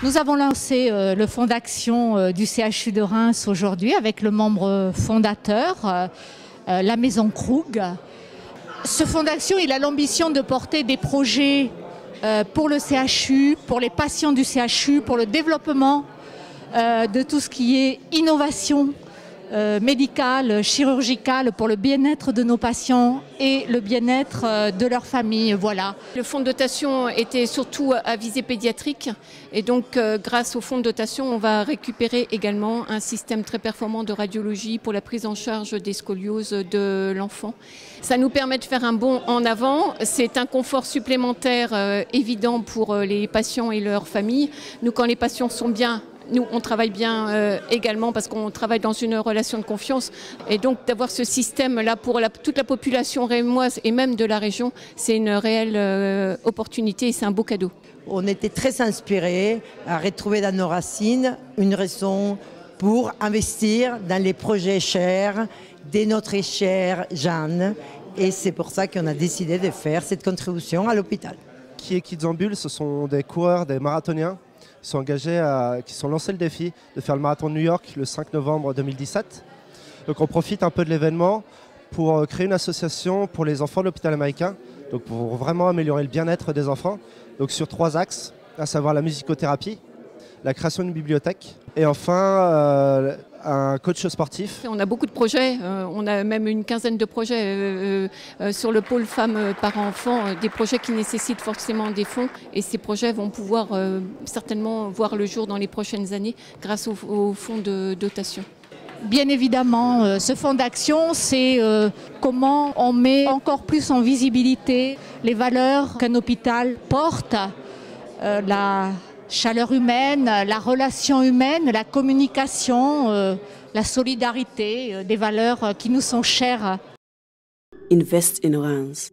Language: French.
Nous avons lancé le fonds d'action du CHU de Reims aujourd'hui avec le membre fondateur, la Maison Krug. Ce fonds d'action, il a l'ambition de porter des projets pour le CHU, pour les patients du CHU, pour le développement de tout ce qui est innovation médicale, chirurgicale, pour le bien-être de nos patients et le bien-être de leur famille. Voilà. Le fonds de dotation était surtout à visée pédiatrique et donc grâce au fonds de dotation, on va récupérer également un système très performant de radiologie pour la prise en charge des scolioses de l'enfant. Ça nous permet de faire un bond en avant. C'est un confort supplémentaire évident pour les patients et leurs familles. Nous, quand les patients sont bien, nous, on travaille bien également parce qu'on travaille dans une relation de confiance. Et donc, d'avoir ce système-là pour toute la population rémoise et même de la région, c'est une réelle opportunité et c'est un beau cadeau. On était très inspirés à retrouver dans nos racines une raison pour investir dans les projets chers de notre chère Jeanne. Et c'est pour ça qu'on a décidé de faire cette contribution à l'hôpital. Qui est Kids en Bulle, ce sont des coureurs, des marathoniens qui sont engagés, qui sont lancés le défi de faire le marathon de New York le 5 novembre 2017. Donc on profite un peu de l'événement pour créer une association pour les enfants de l'hôpital américain, donc pour vraiment améliorer le bien-être des enfants, donc sur 3 axes, à savoir la musicothérapie, la création d'une bibliothèque et enfin un coach sportif. On a beaucoup de projets, on a même une quinzaine de projets sur le pôle femmes parents-enfants, des projets qui nécessitent forcément des fonds et ces projets vont pouvoir certainement voir le jour dans les prochaines années grâce au fonds de dotation. Bien évidemment, ce fonds d'action, c'est comment on met encore plus en visibilité les valeurs qu'un hôpital porte, la chaleur humaine, la relation humaine, la communication, la solidarité, des valeurs qui nous sont chères. Invest in Reims.